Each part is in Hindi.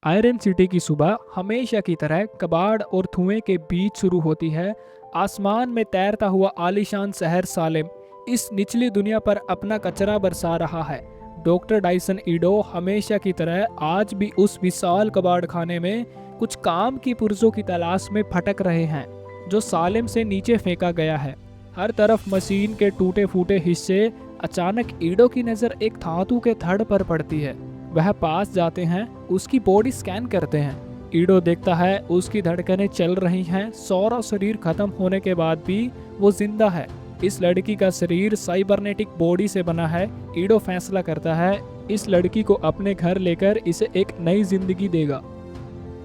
आयरन सिटी की सुबह हमेशा की तरह कबाड़ और धुएं के बीच शुरू होती है। आसमान में तैरता हुआ आलीशान शहर सालेम इस निचली दुनिया पर अपना कचरा बरसा रहा है। डॉक्टर डाइसन ईडो हमेशा की तरह आज भी उस विशाल कबाड़ खाने में कुछ काम की पुर्जों की तलाश में भटक रहे हैं जो सालेम से नीचे फेंका गया है। हर तरफ मशीन के टूटे फूटे हिस्से। अचानक ईडो की नज़र एक धातु के धड़ पर पड़ती है। वह पास जाते हैं, उसकी बॉडी स्कैन करते हैं। ईडो देखता है उसकी धड़कनें चल रही हैं, सारा शरीर खत्म होने के बाद भी वो जिंदा है। इस लड़की का शरीर साइबरनेटिक बॉडी से बना है। ईडो फैसला करता है इस लड़की को अपने घर लेकर इसे एक नई जिंदगी देगा।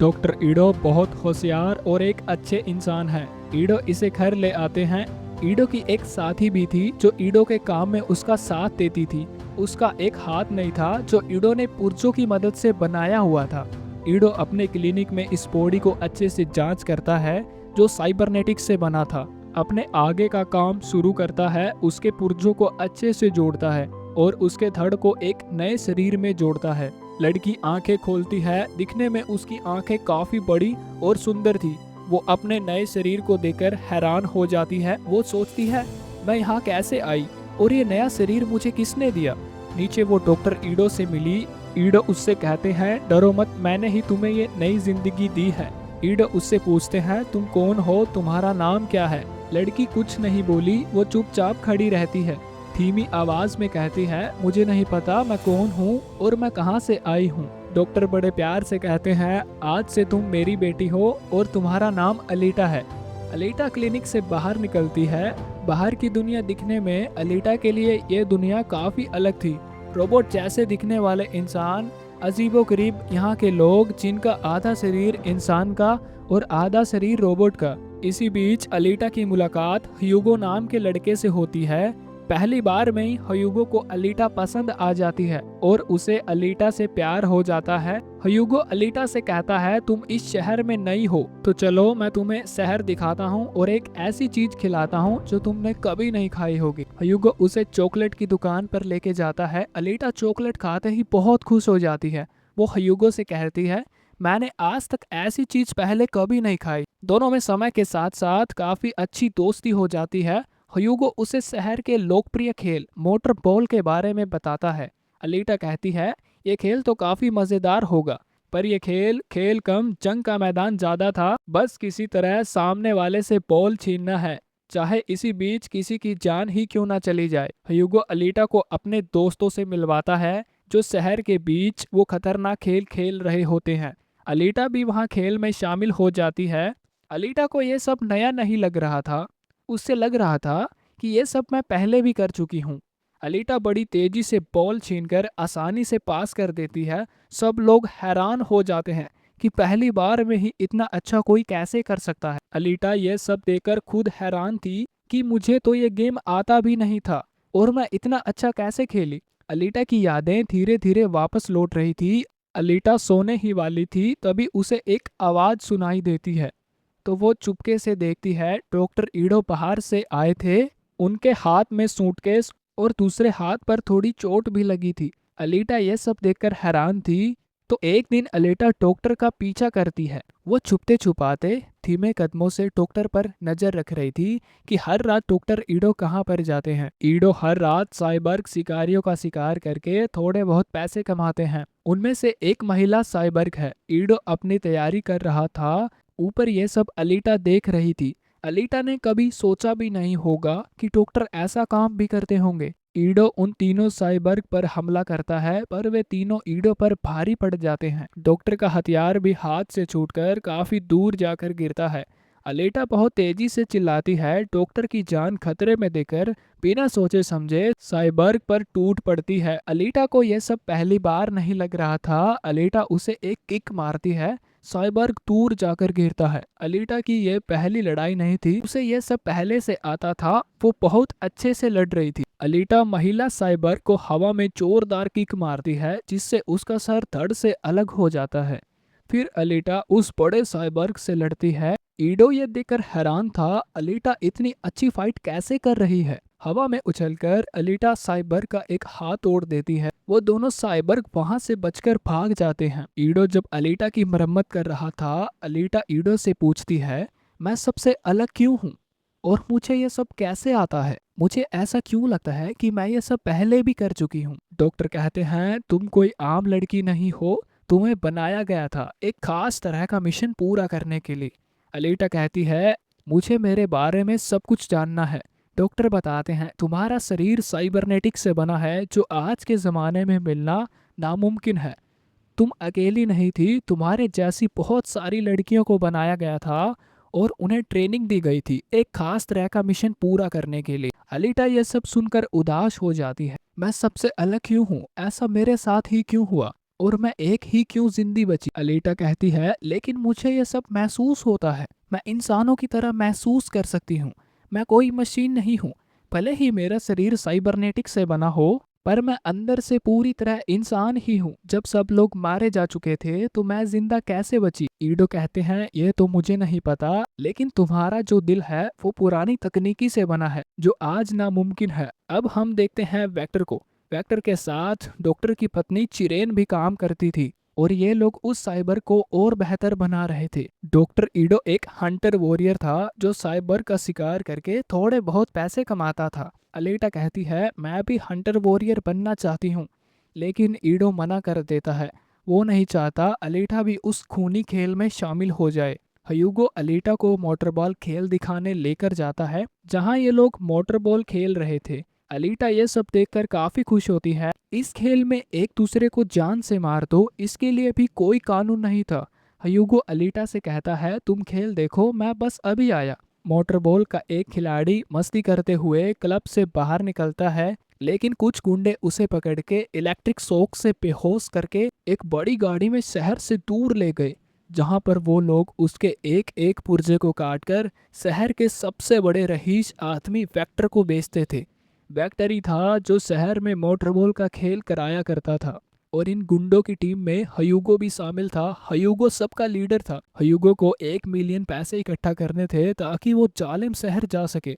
डॉक्टर ईडो बहुत होशियार और एक अच्छे इंसान है। ईडो इसे घर ले आते हैं। ईडो की एक साथी भी थी जो ईडो के काम में उसका साथ देती थी। उसका एक हाथ नहीं था जो ईडो ने पुर्जों की मदद से बनाया हुआ था। ईडो अपने क्लिनिक में इस बॉडी को अच्छे से जांच करता है जो साइबरनेटिक से बना था। अपने आगे का काम शुरू करता है, उसके पुर्जों को अच्छे से जोड़ता है और उसके धड़ को एक नए शरीर में जोड़ता है। लड़की आंखें खोलती है। दिखने में उसकी आंखें काफी बड़ी और सुंदर थी। वो अपने नए शरीर को देखकर हैरान हो जाती है। वो सोचती है मैं यहाँ कैसे आई और ये नया शरीर मुझे किसने दिया। नीचे वो डॉक्टर ईडो से मिली। ईडो उससे कहते हैं डरो मत, मैंने ही तुम्हें ये नई जिंदगी दी है। ईडो उससे पूछते हैं तुम कौन हो, तुम्हारा नाम क्या है। लड़की कुछ नहीं बोली, वो चुपचाप खड़ी रहती है। धीमी आवाज में कहती है मुझे नहीं पता मैं कौन हूँ और मैं कहाँ से आई हूँ। डॉक्टर बड़े प्यार से कहते हैं आज से तुम मेरी बेटी हो और तुम्हारा नाम अलीटा है। अलीटा क्लिनिक से बाहर निकलती है। बाहर की दुनिया दिखने में अलीटा के लिए ये दुनिया काफी अलग थी। रोबोट जैसे दिखने वाले इंसान, अजीबोगरीब यहाँ के लोग जिनका आधा शरीर इंसान का और आधा शरीर रोबोट का। इसी बीच अलीटा की मुलाकात ह्यूगो नाम के लड़के से होती है। पहली बार में ही ह्यूगो को अलीटा पसंद आ जाती है और उसे अलीटा से प्यार हो जाता है। ह्यूगो अलीटा से कहता है तुम इस शहर में नई हो तो चलो मैं तुम्हें शहर दिखाता हूँ और एक ऐसी चीज खिलाता हूँ जो तुमने कभी नहीं खाई होगी। ह्यूगो उसे चॉकलेट की दुकान पर लेके जाता है। अलीटा चॉकलेट खाते ही बहुत खुश हो जाती है। वो ह्यूगो से कहती है मैंने आज तक ऐसी चीज पहले कभी नहीं खाई। दोनों में समय के साथ साथ काफी अच्छी दोस्ती हो जाती है। ह्यूगो उसे शहर के लोकप्रिय खेल मोटर बॉल के बारे में बताता है। अलीटा कहती है ये खेल तो काफी मजेदार होगा, पर ये खेल खेल कम जंग का मैदान ज्यादा था। बस किसी तरह सामने वाले से बॉल छीनना है, चाहे इसी बीच किसी की जान ही क्यों ना चली जाए। ह्यूगो अलीटा को अपने दोस्तों से मिलवाता है जो शहर के बीच वो खतरनाक खेल खेल रहे होते हैं। अलीटा भी वहाँ खेल में शामिल हो जाती है। अलीटा को ये सब नया नहीं लग रहा था। उससे लग रहा था कि ये सब मैं पहले भी कर चुकी हूँ। अलीटा बड़ी तेजी से बॉल छीनकर आसानी से पास कर देती है। सब लोग हैरान हो जाते हैं कि पहली बार में ही इतना अच्छा कोई कैसे कर सकता है। अलीटा ये सब देखकर खुद हैरान थी कि मुझे तो ये गेम आता भी नहीं था और मैं इतना अच्छा कैसे खेली। अलीटा की यादें धीरे धीरे वापस लौट रही थी। अलीटा सोने ही वाली थी तभी उसे एक आवाज सुनाई देती है। तो वो चुपके से देखती है डॉक्टर ईडो बाहर से आए थे। उनके हाथ में सूटकेस और दूसरे हाथ पर थोड़ी चोट भी लगी थी। अलीटा ये सब देखकर हैरान थी। तो एक दिन अलीटा डॉक्टर का पीछा करती है। वो छुपते छुपाते धीमे कदमों से डॉक्टर पर नजर रख रही थी कि हर रात डॉक्टर ईडो कहाँ पर जाते हैं। ईडो हर रात साइबर्ग शिकारियों का शिकार करके थोड़े बहुत पैसे कमाते हैं। उनमें से एक महिला साइबर्ग है। ईडो अपनी तैयारी कर रहा था, ऊपर ये सब अलीटा देख रही थी। अलीटा ने कभी सोचा भी नहीं होगा कि डॉक्टर ऐसा काम भी करते होंगे। ईडो उन तीनों साइबर्ग पर हमला करता है पर वे तीनों ईडो पर भारी पड़ जाते हैं। डॉक्टर का हथियार भी हाथ से छूटकर काफी दूर जाकर गिरता है। अलीटा बहुत तेजी से चिल्लाती है। डॉक्टर की जान खतरे में देकर बिना सोचे समझे साइबर्ग पर टूट पड़ती है। अलीटा को यह सब पहली बार नहीं लग रहा था। अलीटा उसे एक किक मारती है। साइबर्ग दूर जाकर गिरता है। अलीटा की ये पहली लड़ाई नहीं थी, उसे ये सब पहले से आता था। वो बहुत अच्छे से लड़ रही थी। अलीटा महिला साइबर्ग को हवा में जोरदार किक मारती है जिससे उसका सर धड़ से अलग हो जाता है। फिर अलीटा उस बड़े साइबर्ग से लड़ती है ईडो ये देखकर हैरान था, अलीटा इतनी अच्छी फाइट कैसे कर रही है। हवा में उछलकर अलीटा साइबर्ग का एक हाथ तोड़ देती है। वो दोनों साइबर्ग वहां से बचकर भाग जाते हैं। ईडो जब अलीटा की मरम्मत कर रहा था, अलीटा ईडो से पूछती है, मैं सबसे अलग क्यों हूँ और मुझे ये सब कैसे आता है? मुझे ऐसा क्यों लगता है कि मैं ये सब पहले भी कर चुकी हूँ? डॉक्टर कहते हैं, तुम कोई आम लड़की नहीं हो, तुम्हें बनाया गया था एक खास तरह का मिशन पूरा करने के लिए। अलीटा कहती है, मुझे मेरे बारे में सब कुछ जानना है। डॉक्टर बताते हैं, तुम्हारा शरीर साइबरनेटिक से बना है, जो आज के ज़माने में मिलना नामुमकिन है। तुम अकेली नहीं थी, तुम्हारे जैसी बहुत सारी लड़कियों को बनाया गया था और उन्हें ट्रेनिंग दी गई थी एक खास तरह का मिशन पूरा करने के लिए। अलीटा यह सब सुनकर उदास हो जाती है। मैं सबसे अलग क्यों हूँ? ऐसा मेरे साथ ही क्यों हुआ और मैं एक ही क्यों जिंदी बची? अलीटा कहती है, लेकिन मुझे यह सब महसूस होता है। मैं इंसानों की तरह महसूस कर सकती हूँ। मैं कोई मशीन नहीं हूँ। भले ही मेरा शरीर साइबरनेटिक से बना हो, पर मैं अंदर से पूरी तरह इंसान ही हूँ। जब सब लोग मारे जा चुके थे तो मैं जिंदा कैसे बची? ईडो कहते हैं, ये तो मुझे नहीं पता, लेकिन तुम्हारा जो दिल है वो पुरानी तकनीकी से बना है जो आज नामुमकिन है। अब हम देखते हैं वेक्टर को। वेक्टर के साथ डॉक्टर की पत्नी चिरेन भी काम करती थी और ये लोग उस साइबर को और बेहतर बना रहे थे। डॉक्टर ईडो एक हंटर वॉरियर था जो साइबर का शिकार करके थोड़े बहुत पैसे कमाता था। अलीटा कहती है, मैं भी हंटर वॉरियर बनना चाहती हूँ, लेकिन ईडो मना कर देता है। वो नहीं चाहता अलीटा भी उस खूनी खेल में शामिल हो जाए। हयूगो अलीटा को मोटरबॉल खेल दिखाने लेकर जाता है, जहाँ ये लोग मोटरबॉल खेल रहे थे। अलीटा ये सब देखकर काफी खुश होती है। इस खेल में एक दूसरे को जान से मार दो, इसके लिए भी कोई कानून नहीं था। हयूगो अलीटा से कहता है, तुम खेल देखो, मैं बस अभी आया। मोटरबॉल का एक खिलाड़ी मस्ती करते हुए क्लब से बाहर निकलता है, लेकिन कुछ गुंडे उसे पकड़ के इलेक्ट्रिक शॉक से बेहोश करके एक बड़ी गाड़ी में शहर से दूर ले गए, जहां पर वो लोग उसके एक एक पुर्जे को काटकर शहर के सबसे बड़े रईस आदमी वेक्टर को बेचते थे। वेक्टर ही था जो शहर में मोटरबॉल का खेल कराया करता था। और इन गुंडों की टीम में हयूगो भी शामिल था। हयूगो सबका लीडर था। हयूगो को 1 मिलियन पैसे इकट्ठा करने थे ताकि वो जालिम शहर जा सके।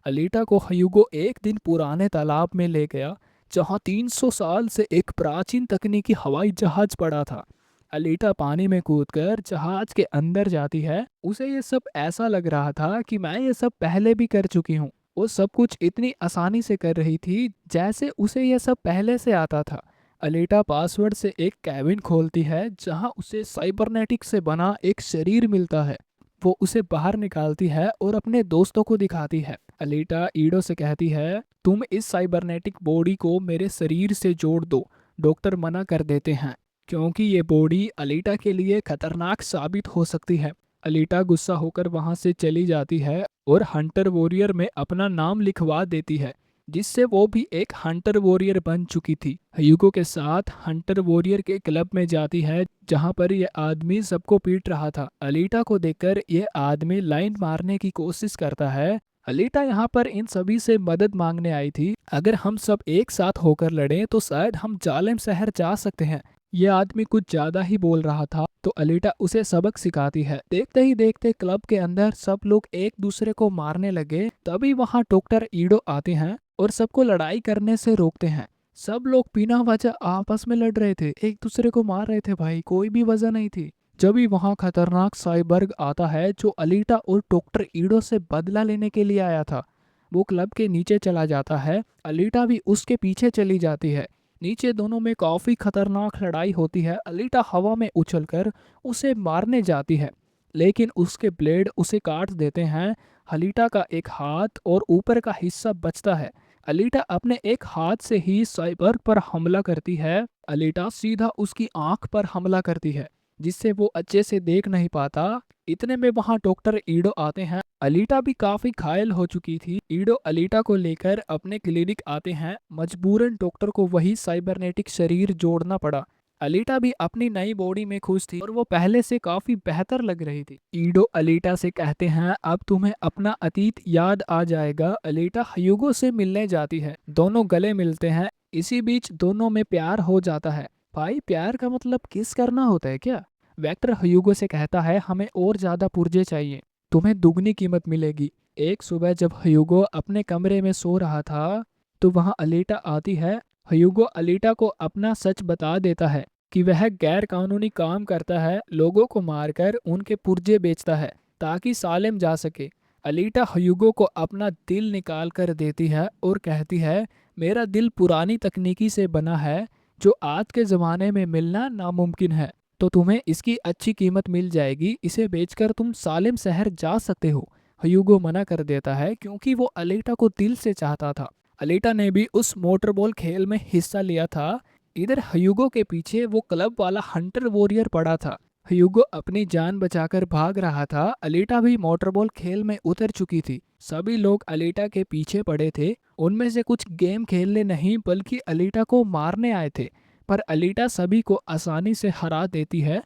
अलीटा को हयूगो एक दिन पुराने तालाब में ले गया, जहां 300 साल से एक प्राचीन तकनीकी हवाई जहाज पड़ा था। अलीटा पानी में कूदकर जहाज के अंदर जाती है। उसे ये सब ऐसा लग रहा था कि मैं ये सब पहले भी कर चुकी हूँ। वो सब कुछ इतनी आसानी से कर रही थी जैसे उसे यह सब पहले से आता था। अलीटा पासवर्ड से एक कैबिन खोलती है, जहां उसे साइबरनेटिक से बना एक शरीर मिलता है। वो उसे बाहर निकालती है और अपने दोस्तों को दिखाती है। अलीटा ईडो से कहती है, तुम इस साइबरनेटिक बॉडी को मेरे शरीर से जोड़ दो। डॉक्टर मना कर देते हैं क्योंकि ये बॉडी अलीटा के लिए खतरनाक साबित हो सकती है। अलीटा गुस्सा होकर वहां से चली जाती है और हंटर वॉरियर में अपना नाम लिखवा देती है, जिससे वो भी एक हंटर वॉरियर बन चुकी थी। ह्यूगो के साथ हंटर वॉरियर के क्लब में जाती है, जहां पर यह आदमी सबको पीट रहा था। अलीटा को देखकर यह आदमी लाइन मारने की कोशिश करता है। अलीटा यहाँ पर इन सभी से मदद मांगने आई थी। अगर हम सब एक साथ होकर लड़ें तो शायद हम जालिम शहर जा सकते हैं। ये आदमी कुछ ज्यादा ही बोल रहा था, तो अलीटा उसे सबक सिखाती है। देखते ही देखते क्लब के अंदर सब लोग एक दूसरे को मारने लगे। तभी वहां डॉक्टर ईडो आते हैं और सबको लड़ाई करने से रोकते हैं। सब लोग बिना वजह आपस में लड़ रहे थे, एक दूसरे को मार रहे थे भाई, कोई भी वजह नहीं थी। जब भी वहां खतरनाक साइबर्ग आता है जो अलीटा और डॉक्टर ईडो से बदला लेने के लिए आया था। वो क्लब के नीचे चला जाता है। अलीटा भी उसके पीछे चली जाती है। नीचे दोनों में काफी खतरनाक लड़ाई होती है। अलीटा हवा में उछलकर उसे मारने जाती है, लेकिन उसके ब्लेड उसे काट देते हैं। अलीटा का एक हाथ और ऊपर का हिस्सा बचता है। अलीटा अपने एक हाथ से ही साइबर्ग पर हमला करती है। अलीटा सीधा उसकी आंख पर हमला करती है, जिससे वो अच्छे से देख नहीं पाता। इतने में वहां डॉक्टर ईडो आते हैं। अलीटा भी काफी घायल हो चुकी थी। ईडो अलीटा को लेकर अपने क्लिनिक आते हैं। मजबूरन डॉक्टर को वही साइबरनेटिक शरीर जोड़ना पड़ा। अलीटा भी अपनी नई बॉडी में खुश थी और वो पहले से काफी बेहतर लग रही थी। ईडो अलीटा से कहते हैं, अब तुम्हें अपना अतीत याद आ जाएगा। अलीटा ह्यूगो से मिलने जाती है। दोनों गले मिलते हैं। इसी बीच दोनों में प्यार हो जाता है। भाई, प्यार का मतलब किस करना होता है क्या? वेक्टर ह्यूगो से कहता है, हमें और ज्यादा पुर्जे चाहिए। तुम्हें दुगनी कीमत मिलेगी। एक सुबह जब ह्यूगो अपने कमरे में सो रहा था, तो वहां अलीटा आती है। ह्यूगो अलीटा को अपना सच बता देता है कि वह गैर कानूनी काम करता है, लोगों को मारकर उनके पुर्जे बेचता है ताकि सालेम जा सके। अलीटा ह्यूगो को अपना दिल निकाल कर देती है और कहती है, मेरा दिल पुरानी तकनीकी से बना है जो आज के ज़माने में मिलना नामुमकिन है, तो तुम्हें इसकी अच्छी कीमत मिल जाएगी, इसे बेचकर तुम सालेम शहर जा सकते हो। ह्यूगो मना कर देता है क्योंकि वो अलीटा को दिल से चाहता था। अलीटा ने भी उस मोटरबॉल खेल में हिस्सा लिया था। इधर ह्यूगो के पीछे वो क्लब वाला हंटर वॉरियर पड़ा था। ह्यूगो अपनी जान बचाकर भाग रहा था। अलीटा भी मोटरबॉल खेल में उतर चुकी थी। सभी लोग अलीटा के पीछे पड़े थे। उनमें से कुछ गेम खेलने नहीं बल्कि अलीटा को मारने आए थे, पर अलीटा सभी को आसानी से हरा देती है।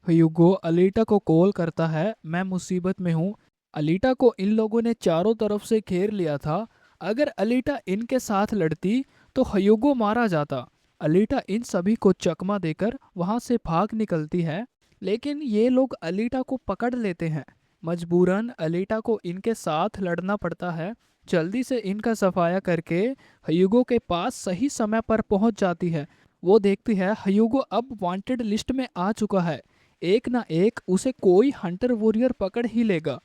ह्यूगो अलीटा को कॉल करता है, मैं मुसीबत में हूँ। अलीटा को इन लोगों ने चारों तरफ से घेर लिया था। अगर अलीटा इनके साथ लड़ती तो ह्यूगो मारा जाता। अलीटा इन सभी को चकमा देकर वहां से भाग निकलती है, लेकिन ये लोग अलीटा को पकड़ लेते हैं। मजबूरन अलीटा को इनके साथ लड़ना पड़ता है। जल्दी से इनका सफाया करके ह्यूगो के पास सही समय पर पहुंच जाती है। वो देखती है ह्यूगो अब वांटेड लिस्ट में आ चुका है, एक ना एक उसे कोई हंटर वॉरियर पकड़ ही लेगा।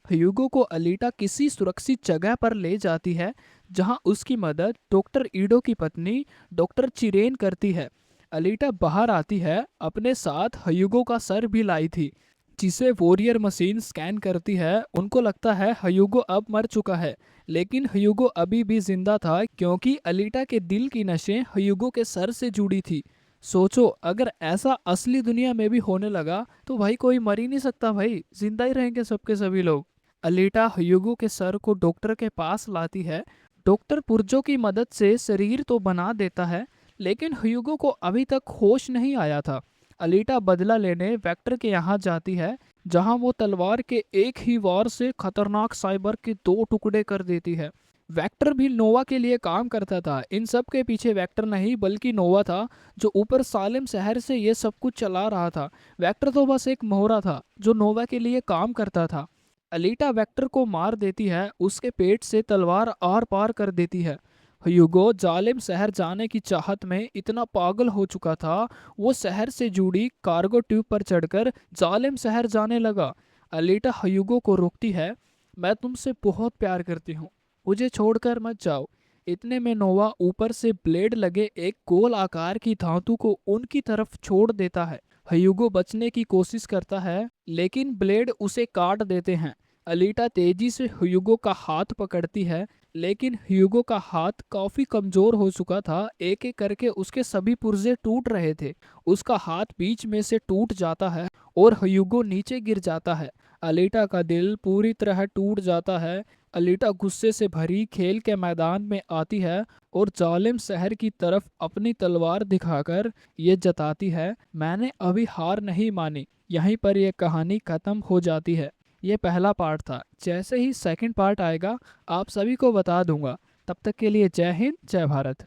ह्यूगो को अलीटा किसी सुरक्षित जगह पर ले जाती है जहां उसकी मदद डॉक्टर ईडो की पत्नी डॉक्टर चिरेन करती है। अलीटा बाहर आती है, अपने साथ ह्यूगो का सर भी लाई थी जिसे वॉरियर मशीन स्कैन करती है। उनको लगता है ह्यूगो अब मर चुका है, लेकिन ह्यूगो अभी भी जिंदा था क्योंकि अलीटा के दिल की नसें ह्यूगो के सर से जुड़ी थी। सोचो अगर ऐसा असली दुनिया में भी होने लगा तो भाई कोई मर ही नहीं सकता, भाई जिंदा ही रहेंगे सबके सभी लोग। अलीटा ह्यूगो के सर को डॉक्टर के पास लाती है। डॉक्टर पुर्जों की मदद से शरीर तो बना देता है, लेकिन ह्यूगो को अभी तक होश नहीं आया था। अलीटा बदला लेने वेक्टर के यहाँ जाती है, जहाँ वो तलवार के एक ही वार से खतरनाक साइबर के 2 टुकड़े कर देती है। वेक्टर भी नोवा के लिए काम करता था। इन सब के पीछे वेक्टर नहीं बल्कि नोवा था, जो ऊपर सालेम शहर से ये सब कुछ चला रहा था। वेक्टर तो बस एक मोहरा था जो नोवा के लिए काम करता था। अलीटा वेक्टर को मार देती है, उसके पेट से तलवार आर पार कर देती है। ह्यूगो जालिम शहर जाने की चाहत में इतना पागल हो चुका था, वो शहर से जुड़ी कार्गो ट्यूब पर चढ़कर जालिम शहर जाने लगा। अलीटा ह्यूगो को रोकती है, मैं तुमसे बहुत प्यार करती हूँ, मुझे छोड़कर मत जाओ। इतने में नोवा ऊपर से ब्लेड लगे एक गोल आकार की धातु को उनकी तरफ छोड़ देता है। ह्यूगो बचने की कोशिश करता है, लेकिन ब्लेड उसे काट देते हैं। अलीटा तेजी से ह्यूगो का हाथ पकड़ती है, लेकिन ह्यूगो का हाथ काफी कमजोर हो चुका था। एक एक करके उसके सभी पुर्जे टूट रहे थे। उसका हाथ बीच में से टूट जाता है और ह्यूगो नीचे गिर जाता है। अलीटा का दिल पूरी तरह टूट जाता है। अलीटा गुस्से से भरी खेल के मैदान में आती है और जालिम शहर की तरफ अपनी तलवार दिखाकर ये जताती है, मैंने अभी हार नहीं मानी। यहीं पर यह कहानी खत्म हो जाती है। ये पहला पार्ट था। जैसे ही सेकंड पार्ट आएगा आप सभी को बता दूंगा। तब तक के लिए जय हिंद, जय भारत।